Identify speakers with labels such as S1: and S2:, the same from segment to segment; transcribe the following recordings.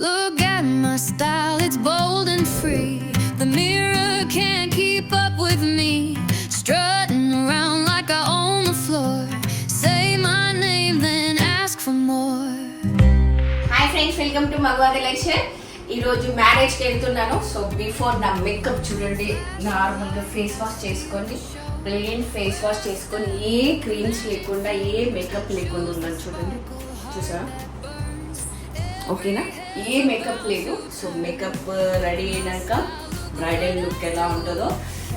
S1: Look at my style, it's bold and free. The mirror can't keep up with me. Strutting around like I own the floor. Say my name, then ask for more.
S2: Hi friends, welcome to Magwadi Lecture. ఈరోజు మ్యారేజ్కి వెళ్తున్నాను. So before నా makeup చూడండి, నార్మల్గా face wash చేసుకోండి, plain face wash చేసుకొని ఏ creams లేకుండా ఏ makeup లేకుండా ఉన్నాను చూడండి. చూసారా? ఓకేనా? ఏ మేకప్ లేదు. సో మేకప్ రెడీ అయినాక బ్రైడల్ లుక్ ఎలా ఉంటుందో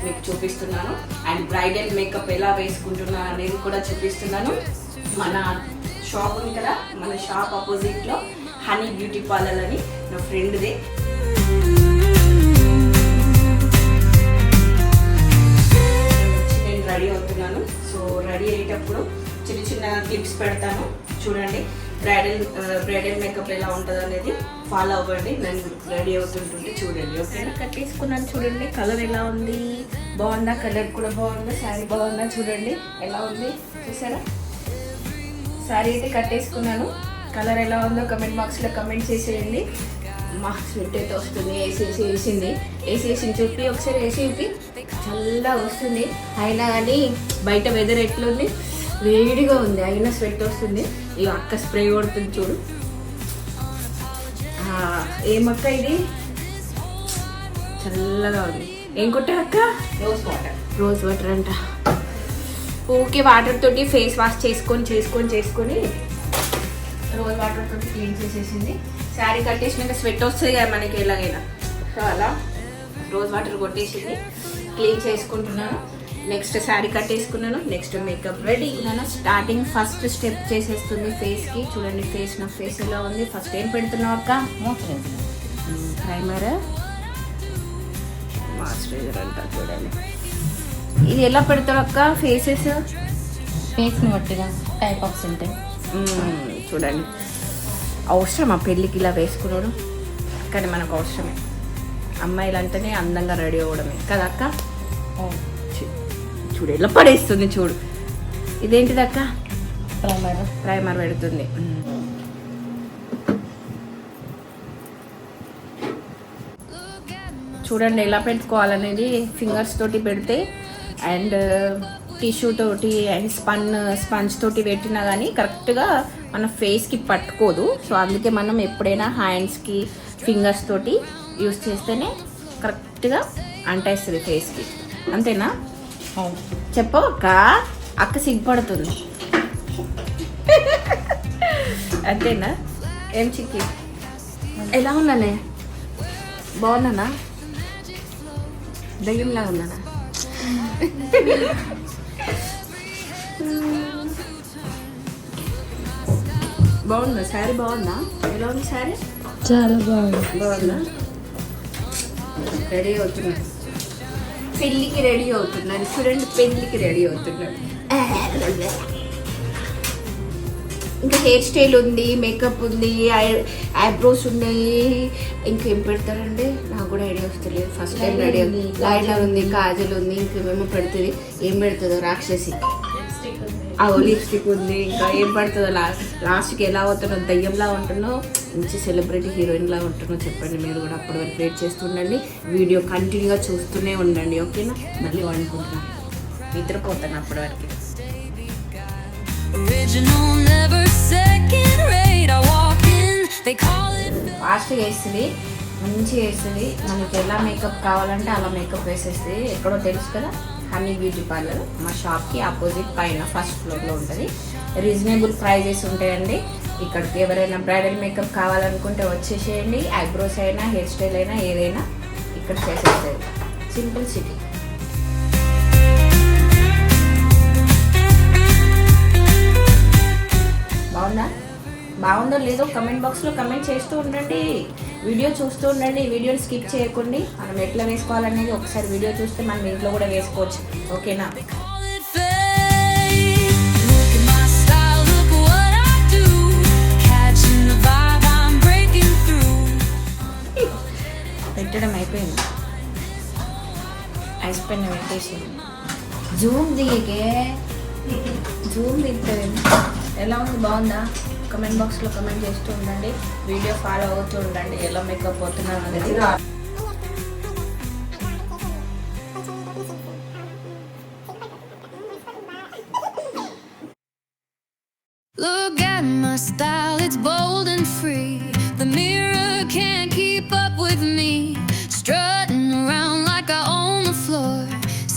S2: మీకు చూపిస్తున్నాను. అండ్ బ్రైడల్ మేకప్ ఎలా వేసుకుంటున్నాను అనేది కూడా చూపిస్తున్నాను. మన షాప్ ఉంది కదా, మన షాప్ ఆపోజిట్లో హనీ బ్యూటీ పార్లర్ అని నా ఫ్రెండ్దే. నేను రెడీ అవుతున్నాను. సో రెడీ అయ్యేటప్పుడు చిన్న చిన్న క్లిప్స్ పెడతాను చూడండి. బ్రైడల్ మేకప్ ఎలా ఉంటుంది అనేది ఫాలో అవ్వండి. నేను రెడీ అవుతుంటుంటే చూడండి. ఓకేనా? కట్టేసుకున్నాను చూడండి. కలర్ ఎలా ఉంది, బాగుందా? కలర్ కూడా బాగుందా? శారీ బాగుందా? చూడండి ఎలా ఉంది, చూసారా? శారీ అయితే కట్టేసుకున్నాను. కలర్ ఎలా ఉందో కమెంట్ బాక్స్లో కమెంట్ చేసేయండి. మా స్వెట్ అయితే వస్తుంది. వేసేసింది చూపి ఒకసారి వేసి చల్లగా వస్తుంది. అయినా కానీ బయట వెదర్ ఎట్లుంది, వేడిగా ఉంది, అయినా స్వెట్ వస్తుంది. ఇక అక్క స్ప్రే కొడుతుంది చూడు. ఏమక్క ఇది? చల్లగా ఉంది. ఏం కొట్టారు అక్క? రోజ్ వాటర్ అంట. ఓకే, వాటర్ తోటి ఫేస్ వాష్ చేసుకొని రోజ్ వాటర్ తోటి క్లీన్ చేసేసింది. శారీ కట్టేసినాక స్వెట్ వస్తుంది కదా మనకి ఎలాగైనా. సో అలా రోజ్ వాటర్ కొట్టేసింది, క్లీన్ చేసుకుంటున్నాను. నెక్స్ట్ శారీ కట్టేసుకున్నాను. Next makeup ready. నేను స్టార్టింగ్ ఫస్ట్ స్టెప్ చేసేస్తుంది ఫేస్కి. చూడండి నా ఫేస్ ఎలా ఉంది. ఫస్ట్ ఏం పెడుతున్నావు అక్క? ప్రైమర్, మాయిశ్చరైజర్ అంట. చూడండి ఇది ఎలా పెడతావు అక్క?
S3: ఫేస్ని బట్టిగా టైప్ ఆఫ్స్ ఉంటాయి.
S2: చూడండి, అవసరమా పెళ్ళికి ఇలా వేసుకున్నాడు? కానీ మనకు అవసరమే. అమ్మాయిలు అంటేనే అందంగా రెడీ అవ్వడమే కదా అక్క? చూడు ఎలా పడేస్తుంది చూడు. ఇదేంటిది అక్క? ప్రైమర్ పెడుతుంది. చూడండి ఎలా పెట్టుకోవాలనేది. ఫింగర్స్ తోటి పెడితే అండ్ టిష్యూ తోటి అండ్ స్పంజ్ తోటి పెట్టినా కానీ కరెక్ట్గా మన ఫేస్కి పట్టుకోదు. సో అందుకే మనం ఎప్పుడైనా హ్యాండ్స్కి ఫింగర్స్ తోటి యూస్ చేస్తేనే కరెక్ట్గా అంటేస్తుంది ఫేస్కి. అంతేనా? చెప్పు అక్క. అక్క సిగ్గుపడుతుంది. అంతేనా? ఏం చిక్కి ఎలా ఉన్నానే? బాగున్నానా? దయ్యంలా ఉన్నానా? బాగుందా శారీ? బాగుందా? ఎలా ఉంది శారీ?
S3: చాలా
S2: బాగుందా? రెడీ అవుతున్నాను, పెళ్ళికి రెడీ అవుతున్నాను. చూడండి, పెళ్ళికి రెడీ అవుతున్నాను. ఇంకా హెయిర్ స్టైల్ ఉంది, మేకప్ ఉంది, ఐబ్రోస్ ఉన్నాయి. ఇంకేం పెడతారండి నాకు కూడా ఐడియా వస్తలేదు. ఫస్ట్ టైం రెడీ అవుతుంది. లైనర్ ఉంది, కాజల్ ఉంది, ఇంకేమేమో పెడుతుంది. ఏం పెడుతుందో రాక్షసి. లిప్స్టిక్ ఉంది. ఇంకా ఏం పడుతుందో లాస్ట్కి ఎలా అవుతుందో దయ్యంలా ఉంటున్నావు, మంచి సెలబ్రిటీ హీరోయిన్లా ఉంటున్నావు చెప్పండి. మీరు కూడా అప్పటి వరకు వెయిట్ చేస్తుండండి. వీడియో కంటిన్యూగా చూస్తూనే ఉండండి. ఓకేనా? మళ్ళీ వండుకుంటున్నాను, నిద్రపోతాను అప్పటి వరకు. ఫాస్ట్గా వేస్తుంది, మంచిగా వేస్తుంది. మనకి ఎలా మేకప్ కావాలంటే అలా మేకప్ వేసేస్తుంది. ఎక్కడో తెలుసు కదా, హనీ బ్యూటీ పార్లర్. మా షాప్కి ఆపోజిట్ పైన ఫస్ట్ ఫ్లోర్లో ఉంటుంది. రీజనబుల్ ప్రైజెస్ ఉంటాయండి. ఇక్కడికి ఎవరైనా బ్రైడల్ మేకప్ కావాలనుకుంటే వచ్చేసేయండి. ఐబ్రోస్ అయినా, హెయిర్ స్టైల్ అయినా, ఏదైనా ఇక్కడ చేసేస్తుంది. Simple city. బాగుందో లేదో కమెంట్ బాక్స్లో కమెంట్ చేస్తూ ఉండండి. వీడియో చూస్తూ ఉండండి. వీడియోని స్కిప్ చేయకండి. మనం ఎట్లా వేసుకోవాలనేది ఒకసారి వీడియో చూస్తే మనం ఇంట్లో కూడా వేసుకోవచ్చు. ఓకేనా? పెట్టడం అయిపోయింది. ఐస్ పెన్ పెట్టేసి జూమ్ దిగే జూమ్ దిగుతుంది. ఎలా ఉంది? బాగుందా? కమెంట్ బాక్స్లో కమెంట్ చేస్తూ ఉండండి, వీడియో ఫాలో అవుతూ ఉండండి ఎలా మేకప్ పోతున్నాను అనేది.
S1: Look at my style, it's bold and free. The mirror can't keep up with me. Strutting around like I own the floor.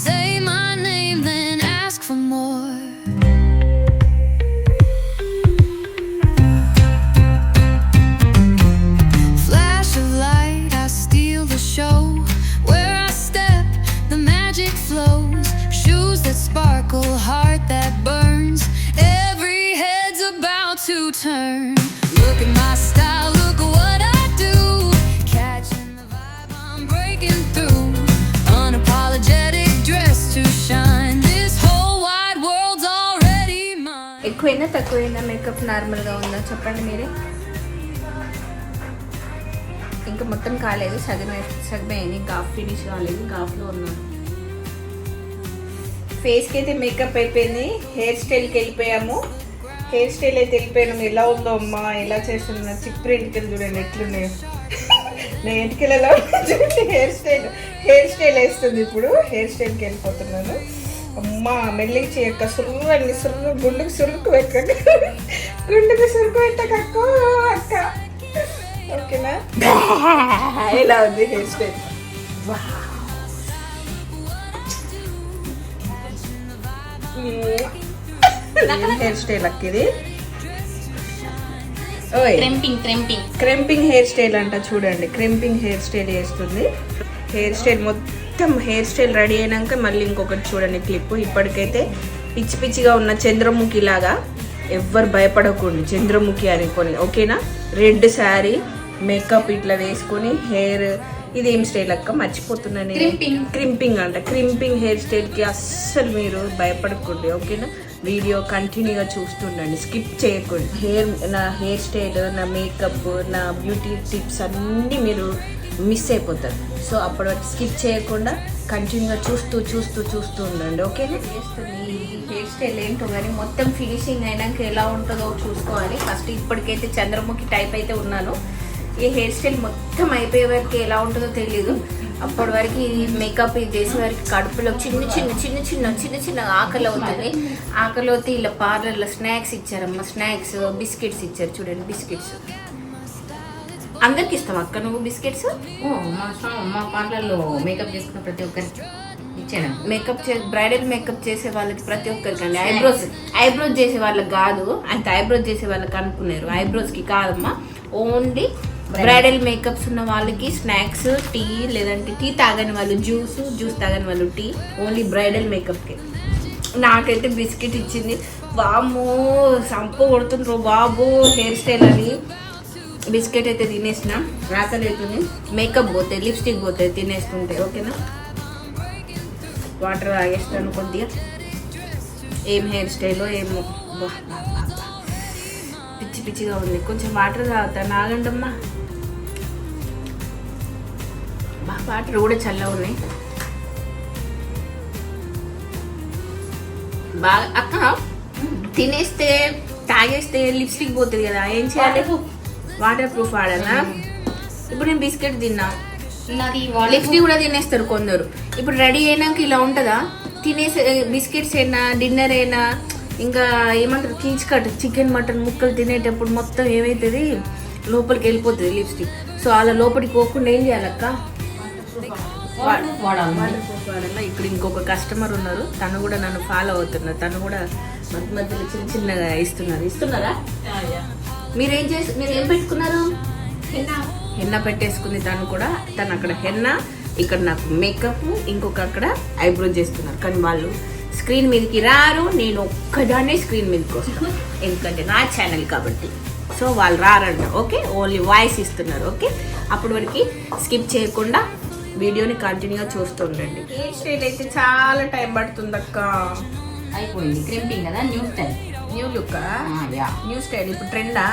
S1: Say my name, then ask for more. Flash of light, I steal the show. Where I step, the magic flows. Shoes that sparkle, heart that burns. Every head's about to turn. Look at my style, look at what I do. Catching the vibe, I'm breaking through. Unapologetic, dressed to shine. This whole wide world's already mine.
S2: ఎక్కువైనా తక్కువైనా makeup నార్మల్గా ఉందా చెప్పండి మీరే. ఇంకా మొత్తం కాలేదు, సగమే అయింది, ఇంకా హాఫ్ ఫినిష్ కాలేదు, ఇంకా హాఫ్లో ఉన్నాను. ఫేస్కి అయితే మేకప్ అయిపోయింది, హెయిర్ స్టైల్కి వెళ్ళిపోయాము. హెయిర్ స్టైల్ అయితే వెళ్ళిపోయాము. ఎలా ఉందో అమ్మా, ఎలా చేస్తున్నా, చిప్పు ఎంటికలు చూడండి ఎట్లున్నాయి. నేను ఎంటికలు ఎలా చూడండి. హెయిర్ స్టైల్ వేస్తుంది ఇప్పుడు. హెయిర్ స్టైల్కి వెళ్ళిపోతున్నాను. అమ్మ మెల్లిగా చేయక్క, సుర్రు గుండుకు సురుకు పెట్టక, గుండుకు సురుకు పెట్టకక్క అక్క. ఓకేనా, ఎలా ఉంది హెయిర్ స్టైల్? హెయిర్ స్టైల్ అక్క ఇది. క్రెంపింగ్ హెయిర్ స్టైల్ అంట చూడండి. క్రెంపింగ్ హెయిర్ స్టైల్ చేస్తుంది. హెయిర్ స్టైల్ మొత్తం హెయిర్ స్టైల్ రెడీ అయినాక మళ్ళీ ఇంకొకటి చూడండి క్లిప్. ఇప్పటికైతే పిచ్చి పిచ్చిగా ఉన్న చంద్రముఖి లాగా ఎవ్వరు భయపడకండి, చంద్రముఖి అనుకొని. ఓకేనా, రెడ్ శారీ, మేకప్ ఇట్లా వేసుకొని హెయిర్. ఇది ఏం స్టైల్ అక్క మర్చిపోతున్నాను. క్రింపింగ్ అంట. క్రింపింగ్ హెయిర్ స్టైల్కి అస్సలు మీరు భయపడకండి. ఓకేనా, వీడియో కంటిన్యూగా చూస్తుండండి, స్కిప్ చేయకండి. నా హెయిర్ స్టైల్, నా మేకప్, నా బ్యూటీ టిప్స్ అన్నీ మీరు మిస్ అయిపోతారు. సో అప్పటి వరకు స్కిప్ చేయకుండా కంటిన్యూగా చూస్తూ ఉండండి. ఓకేనా, చేస్తుంది హెయిర్ స్టైల్ ఏంటో కానీ మొత్తం ఫినిషింగ్ అయినాక ఎలా ఉంటుందో చూసుకోవాలి. ఫస్ట్ ఇప్పటికైతే చంద్రముఖి టైప్ అయితే ఉన్నాను. ఈ హెయిర్ స్టైల్ మొత్తం అయిపోయే వరకు ఎలా ఉంటుందో తెలియదు. అప్పటి వరకు ఈ మేకప్ ఇది చేసే వరకు కడుపులో చిన్న ఆకలి అవుతుంది. ఆకలి అవుతే ఇలా పార్లర్లో స్నాక్స్ ఇచ్చారమ్మా, స్నాక్స్ బిస్కెట్స్ ఇచ్చారు చూడండి. బిస్కెట్స్ అందరికి ఇస్తాం అక్క నువ్వు బిస్కెట్స్?
S3: మా పార్లర్లో మేకప్ చేసుకున్న ప్రతి ఒక్కరికి ఇచ్చాను.
S2: బ్రైడల్ మేకప్ చేసే వాళ్ళకి ప్రతి ఒక్కరికి అండి. ఐబ్రోస్ చేసే వాళ్ళకి కాదు, అంత ఐబ్రోస్ చేసే వాళ్ళకి అనుకున్నారు. ఐబ్రోస్కి కాదమ్మా, ఓన్లీ బ్రైడల్ మేకప్స్ ఉన్న వాళ్ళకి స్నాక్స్, టీ, లేదంటే టీ తాగని వాళ్ళు జ్యూస్ తాగని వాళ్ళు టీ, ఓన్లీ బ్రైడల్ మేకప్కి. నాకైతే బిస్కెట్ ఇచ్చింది. వామ్మో సంపు కొడుతుండ్రు బాబు హెయిర్ స్టైల్ అని. బిస్కెట్ అయితే తినేసిన, ఆకలి అవుతుంది. మేకప్ పోతే, లిప్స్టిక్ పోతే తినేస్తుంటే. ఓకేనా, వాటర్ తాగేస్తాను కొద్దిగా. ఏం హెయిర్ స్టైలో ఏమో పిచ్చిగా ఉంది. కొంచెం వాటర్ తాగుతాను, ఆగండమ్మా. వాటర్ కూడా చల్లగా ఉన్నాయి బాగా. అక్క తినేస్తే తాగేస్తే లిప్స్టిక్ పోతుంది కదా, ఏం చేయాలి? వాటర్ ప్రూఫ్ వాడాలా? ఇప్పుడు నేను బిస్కెట్ తిన్నా, లిప్స్టిక్ కూడా తినేస్తారు కొందరు. ఇప్పుడు రెడీ అయినాక ఇలా ఉంటుందా? తినేసే బిస్కెట్స్ అయినా, డిన్నర్ అయినా, ఇంకా ఏమంటారు కీచ్ కట్, చికెన్ మటన్ ముక్కలు తినేటప్పుడు మొత్తం ఏమవుతుంది, లోపలికి వెళ్ళిపోతుంది లిప్స్టిక్. సో అలా లోపలికి పోకుండా ఏం చేయాలక్క? వాటర్ ప్రూఫ్ వాడాలా. ఇక్కడ ఇంకొక కస్టమర్ ఉన్నారు, తను కూడా నన్ను ఫాలో అవుతున్నారు. తను కూడా మధ్యలో చిన్నగా ఇస్తున్నారా? మీరు ఏం పెట్టుకున్నారు? హెన్నా పెట్టేసుకుంది తను కూడా. తను అక్కడ హెన్నా, ఇక్కడ నాకు మేకప్, ఇంకొక అక్కడ ఐబ్రో చేస్తున్నారు. కానీ వాళ్ళు స్క్రీన్ మీదకి రారు, నేను ఒక్కదాన్నే స్క్రీన్ మీదకి వస్తాను, ఎందుకంటే నా ఛానల్ కాబట్టి. సో వాళ్ళు రారంట. ఓకే, ఓన్లీ వాయిస్ ఇస్తున్నారు. ఓకే, అప్పటి వరకు స్కిప్ చేయకుండా వీడియోని కంటిన్యూగా చూస్తూ ఉండండి. హెయిర్ స్టైల్ అయితే చాలా టైం పడుతుంది అక్క.
S3: అయిపోయింది క్రింపింగ్ కదా, new style,
S2: new look, new style ఇప్పుడు ట్రెండా?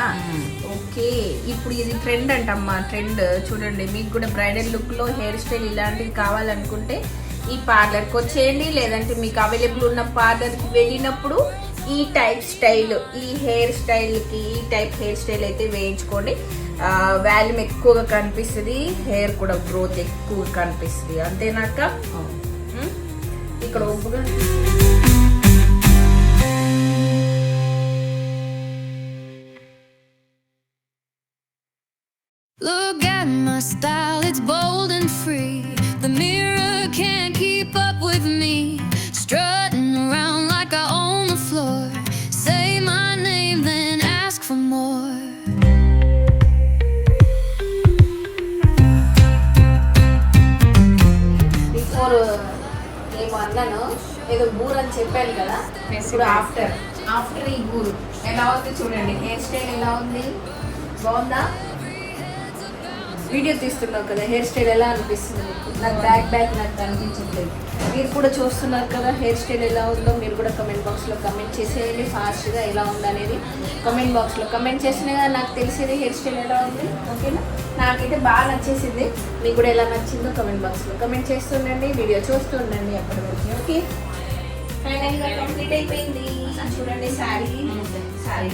S2: ఓకే, ఇప్పుడు ఇది ట్రెండ్ అంటమ్మా. ట్రెండ్ చూడండి. మీకు కూడా బ్రైడల్ లుక్లో హెయిర్ స్టైల్ ఇలాంటివి కావాలనుకుంటే ఈ పార్లర్కి వచ్చేయండి, లేదంటే మీకు అవైలబుల్ ఉన్న పార్లర్కి వెళ్ళినప్పుడు ఈ టైప్ స్టైల్, ఈ హెయిర్ స్టైల్కి ఈ టైప్ హెయిర్ స్టైల్ అయితే వేయించుకోండి. వాల్యూమ్ ఎక్కువగా కనిపిస్తుంది, హెయిర్ కూడా గ్రోత్ ఎక్కువ కనిపిస్తుంది. అంతేనాక ఇక్కడ ఒప్పుగా
S1: Look at my style, it's bold and free. The mirror can't keep up with me. Strutting around like I own the floor. Say my name, then ask for more.
S2: Before ఏమో అన్నాను, ఏదో బూర్ అని చెప్పాను కదా. ఇప్పుడు ఆఫ్టర్ ఈ బూర్ ఎలా ఉంది చూడండి. హెయిర్ స్టైల్ ఎలా ఉంది, బాగుందా? వీడియో తీస్తున్నావు కదా, హెయిర్ స్టైల్ ఎలా అనిపిస్తుంది మీకు? నాకు బ్యాక్ నాకు కనిపించట్లేదు. మీరు కూడా చూస్తున్నారు కదా హెయిర్ స్టైల్ ఎలా ఉందో. మీరు కూడా కమెంట్ బాక్స్లో కమెంట్ చేసేయండి ఫాస్ట్గా ఎలా ఉందనేది. కమెంట్ బాక్స్లో కమెంట్ చేసినా కదా నాకు తెలిసేది హెయిర్ స్టైల్ ఎలా ఉంది. ఓకేనా? నాకైతే బాగా నచ్చేసింది. మీకు కూడా ఎలా నచ్చిందో కమెంట్ బాక్స్లో కమెంట్ చేస్తుండండి, వీడియో చూస్తుండండి అప్పటి వరకు. ఓకే, ఫైనల్గా కంప్లీట్ అయిపోయింది. చూడండి శారీ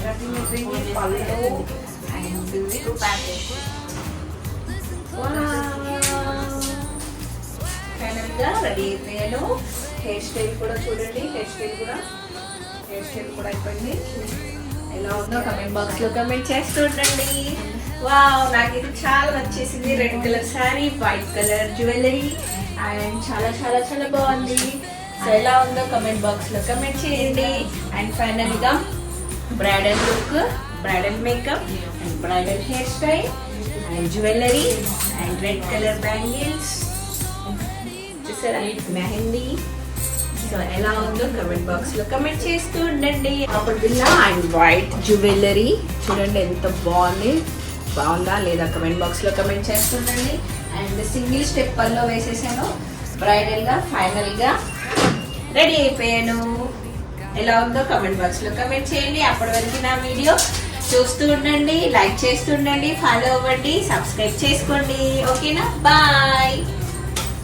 S2: కటింగ్ అయిపోయింది, పళ్ళు అండ్ బ్యూటిఫుల్ ప్యాకేజ్. ఫైనల్గా రెడీ అయిపోయాను. హెయిర్ స్టైల్ కూడా చూడండి, హెయిర్ స్టైల్ కూడా అయిపోయింది. ఎలా ఉందో కమెంట్ బాక్స్లో కమెంట్ చేస్తుండండి. వావ్, నాకు ఇది చాలా నచ్చేసింది. Red colour sari, white colour jewellery and చాలా చాలా చాలా బాగుంది. సో ఎలా ఉందో కమెంట్ బాక్స్లో కమెంట్ చేయండి. అండ్ ఫైనల్గా bridal look, bridal makeup and bridal hair style and jewellery and red colour bangles, చూసారా మెహందీ. సో ఎలా ఉందో కమెంట్ బాక్స్ లో కమెంట్ చేస్తూ ఉండండి. అప్పుడు బిల్లా అండ్ వైట్ జ్యువెలరీ చూడండి ఎంత బాగుందా లేదా కమెంట్ బాక్స్ లో కమెంట్ చేస్తుండండి. అండ్ సింగిల్ స్టెప్ పల్లో వేసేసాను. బ్రైడల్ గా ఫైనల్ గా రెడీ అయిపోయాను. ఎలా ఉందో కమెంట్ బాక్స్ లో కమెంట్ చేయండి. అప్పటి వరకు నా వీడియో చూస్తూ ఉండండి, లైక్ చేస్తూ ఉండండి, ఫాలో అవ్వండి, సబ్స్క్రైబ్ చేసుకోండి. ఓకేనా? బాయ్.